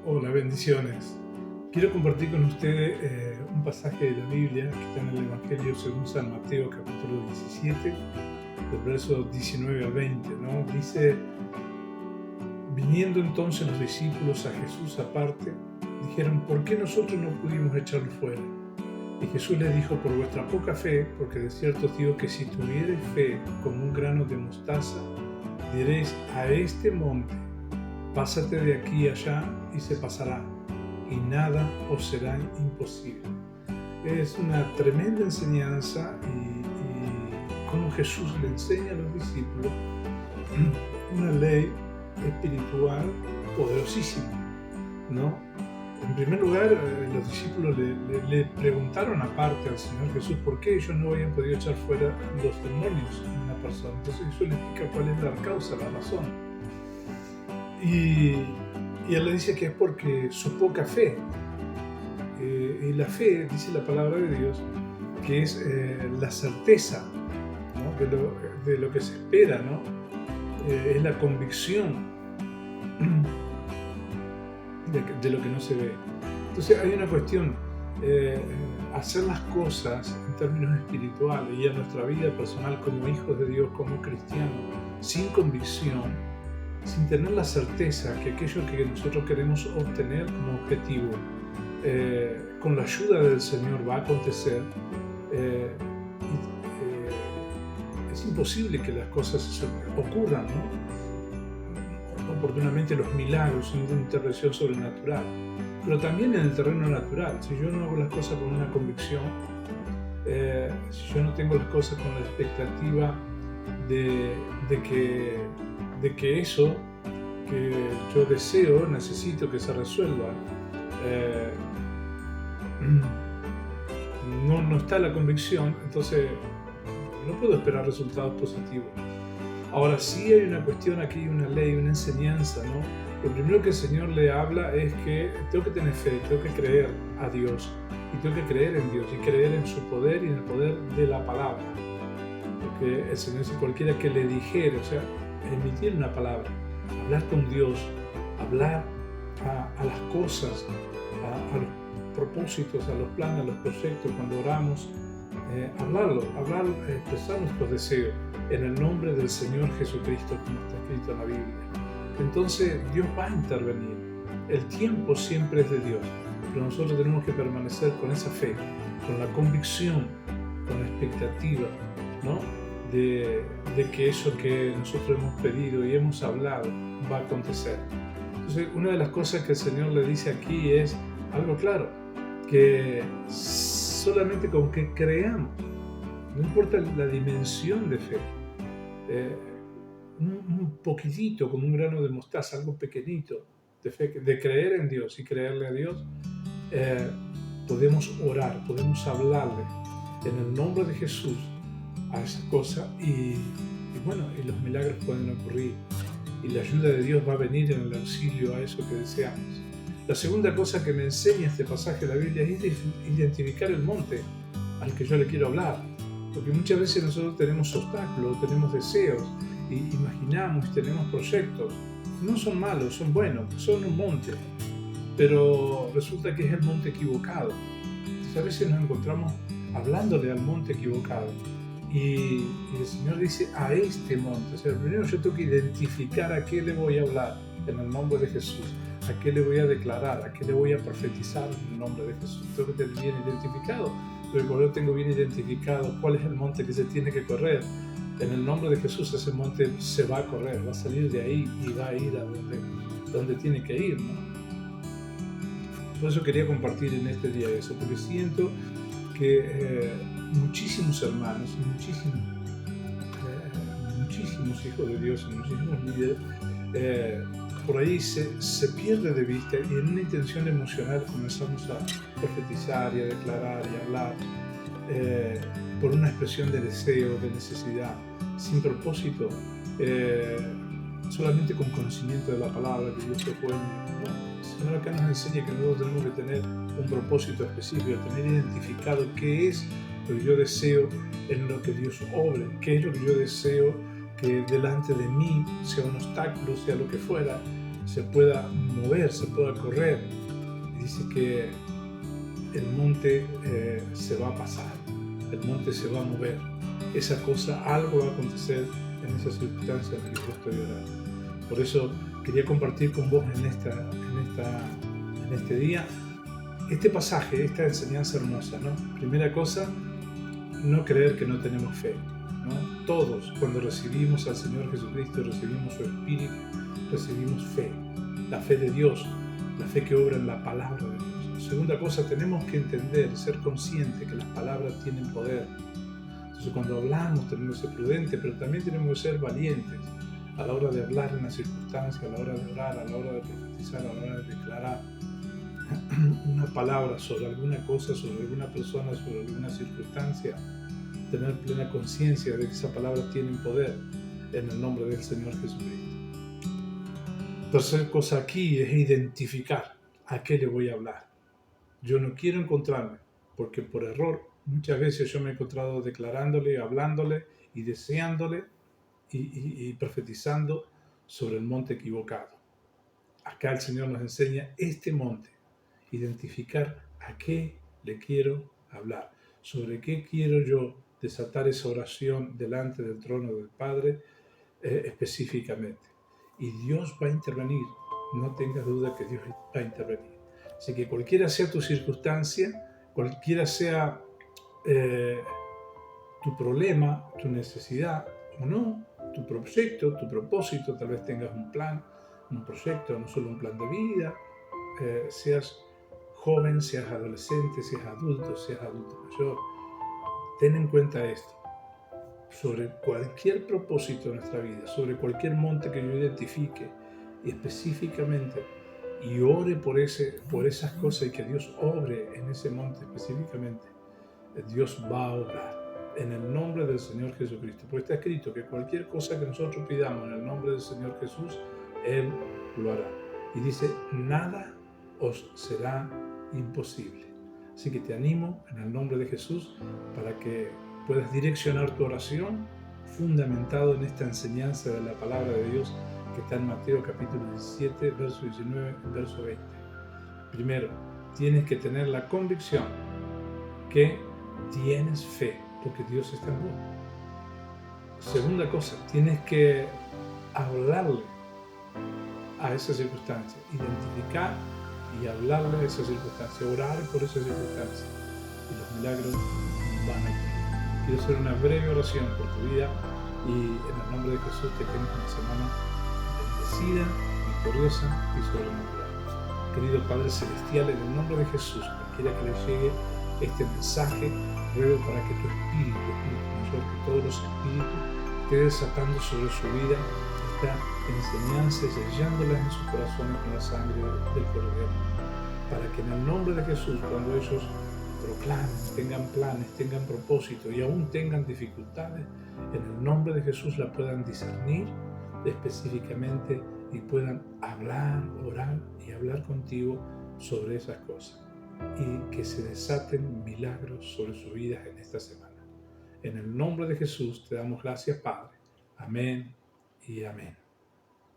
Hola, bendiciones. Quiero compartir con ustedes un pasaje de la Biblia que está en el Evangelio según San Mateo, capítulo 17, del verso 19 al 20, ¿no? Dice: viniendo entonces los discípulos a Jesús aparte, dijeron: ¿por qué nosotros no pudimos echarlo fuera? Y Jesús les dijo: por vuestra poca fe, porque de cierto os digo que si tuviereis fe como un grano de mostaza, diréis a este monte: pásate de aquí allá, y se pasará, y nada os será imposible. Es una tremenda enseñanza y cómo Jesús le enseña a los discípulos una ley espiritual poderosísima, ¿no? En primer lugar, los discípulos le preguntaron aparte al Señor Jesús por qué ellos no habían podido echar fuera los demonios en una persona. Entonces Jesús le explica cuál es la causa, la razón. Y él le dice que es porque su poca fe. Y la fe, dice la palabra de Dios, que es la certeza, ¿no? de lo que se espera, ¿no? Es la convicción de lo que no se ve. Entonces hay una cuestión, hacer las cosas en términos espirituales y en nuestra vida personal como hijos de Dios, como cristianos, sin convicción, sin tener la certeza que aquello que nosotros queremos obtener como objetivo, con la ayuda del Señor va a acontecer. Es imposible que las cosas ocurran, ¿no? Oportunamente los milagros sin una intervención sobrenatural, pero también en el terreno natural. Si yo no hago las cosas con una convicción, si yo no tengo las cosas con la expectativa de que eso que yo deseo, necesito que se resuelva, no está la convicción, entonces no puedo esperar resultados positivos. Ahora sí hay una cuestión aquí, una ley, una enseñanza, ¿no? Lo primero que el Señor le habla es que tengo que tener fe, tengo que creer a Dios, y tengo que creer en Dios, y creer en su poder y en el poder de la palabra. Porque el Señor dice: cualquiera que le dijere, o sea, emitir una palabra, hablar con Dios, hablar a las cosas, a los propósitos, a los planes, a los proyectos, cuando oramos, hablar, expresar nuestros deseos en el nombre del Señor Jesucristo, como está escrito en la Biblia. Entonces Dios va a intervenir. El tiempo siempre es de Dios, pero nosotros tenemos que permanecer con esa fe, con la convicción, con la expectativa, ¿no? de que eso que nosotros hemos pedido y hemos hablado va a acontecer. Entonces, una de las cosas que el Señor le dice aquí es algo claro, que solamente con que creamos, no importa la dimensión de fe, un poquitito, como un grano de mostaza, algo pequeñito de fe, de creer en Dios y creerle a Dios, podemos orar, podemos hablarle en el nombre de Jesús a esa cosa y los milagros pueden ocurrir y la ayuda de Dios va a venir en el auxilio a eso que deseamos. La segunda cosa que me enseña este pasaje de la Biblia es identificar el monte al que yo le quiero hablar, porque muchas veces nosotros tenemos obstáculos, tenemos deseos, y imaginamos, tenemos proyectos. No son malos, son buenos, son un monte, pero resulta que es el monte equivocado. Entonces, a veces nos encontramos hablándole al monte equivocado. Y el Señor dice: a este monte. O sea, primero yo tengo que identificar a qué le voy a hablar en el nombre de Jesús, a qué le voy a declarar, a qué le voy a profetizar en el nombre de Jesús. Tengo que tener bien identificado, pero cuando yo tengo bien identificado cuál es el monte que se tiene que correr, en el nombre de Jesús ese monte se va a correr, va a salir de ahí y va a ir a donde tiene que ir, ¿no? Por eso quería compartir en este día eso, porque siento que muchísimos hermanos, muchísimos hijos de Dios, muchísimos líderes, por ahí se pierde de vista, y en una intención emocional comenzamos a profetizar y a declarar y a hablar por una expresión de deseo, de necesidad, sin propósito, solamente con conocimiento de la palabra que Dios propone, ¿no? El Señor acá nos enseña que nosotros tenemos que tener un propósito específico, tener identificado qué es lo que yo deseo en lo que Dios obre, qué es lo que yo deseo que delante de mí sea un obstáculo, sea lo que fuera, se pueda mover, se pueda correr. Dice que el monte se va a pasar, el monte se va a mover. Esa cosa, algo va a acontecer en esa circunstancia en la que yo estoy orando. Por eso quería compartir con vos en este día este pasaje, esta enseñanza hermosa, ¿no? Primera cosa, no creer que no tenemos fe, ¿no? Todos, cuando recibimos al Señor Jesucristo, recibimos su Espíritu, recibimos fe, la fe de Dios, la fe que obra en la palabra de Dios. Segunda cosa, tenemos que entender, ser conscientes que las palabras tienen poder. Entonces, cuando hablamos tenemos que ser prudentes, pero también tenemos que ser valientes a la hora de hablar en una circunstancia, a la hora de orar, a la hora de profetizar, a la hora de declarar una palabra sobre alguna cosa, sobre alguna persona, sobre alguna circunstancia. Tener plena conciencia de que esa palabra tiene poder en el nombre del Señor Jesucristo. Tercera cosa aquí es identificar a qué le voy a hablar. Yo no quiero encontrarme, porque por error muchas veces yo me he encontrado declarándole, hablándole y deseándole y profetizando sobre el monte equivocado. Acá el Señor nos enseña este monte, identificar a qué le quiero hablar, sobre qué quiero yo desatar esa oración delante del trono del Padre específicamente. Y Dios va a intervenir, no tengas duda que Dios va a intervenir. Así que cualquiera sea tu circunstancia, cualquiera sea tu problema, tu necesidad o no, tu proyecto, tu propósito, tal vez tengas un plan, un proyecto, no solo un plan de vida, seas joven, seas adolescente, seas adulto mayor, ten en cuenta esto. Sobre cualquier propósito de nuestra vida, sobre cualquier monte que yo identifique y específicamente y ore por esas cosas y que Dios obre en ese monte específicamente, Dios va a obrar en el nombre del Señor Jesucristo. Porque está escrito que cualquier cosa que nosotros pidamos en el nombre del Señor Jesús, Él lo hará. Y dice, nada os será imposible. Así que te animo en el nombre de Jesús para que puedas direccionar tu oración fundamentado en esta enseñanza de la palabra de Dios que está en Mateo capítulo 17, verso 19 y verso 20. Primero, tienes que tener la convicción que tienes fe, porque Dios está en vos. Segunda cosa, tienes que hablarle a esa circunstancia, identificar y hablarle a esa circunstancia, orar por esa circunstancia, y los milagros van a ocurrir. Quiero hacer una breve oración por tu vida y en el nombre de Jesús que tengas una semana bendecida, victoriosa y sobrenatural. Querido Padre Celestial, en el nombre de Jesús, cualquiera que le llegue este mensaje, ruego para que tu Espíritu mayor que todos los espíritus, esté desatando sobre su vida esta enseñanza y sellándola en sus corazones con la sangre del Cordero, para que en el nombre de Jesús, cuando ellos proclamen, tengan planes, tengan propósito y aún tengan dificultades, en el nombre de Jesús la puedan discernir específicamente y puedan hablar, orar y hablar contigo sobre esas cosas y que se desaten milagros sobre sus vidas en esta semana. En el nombre de Jesús te damos gracias, Padre. Amén y amén.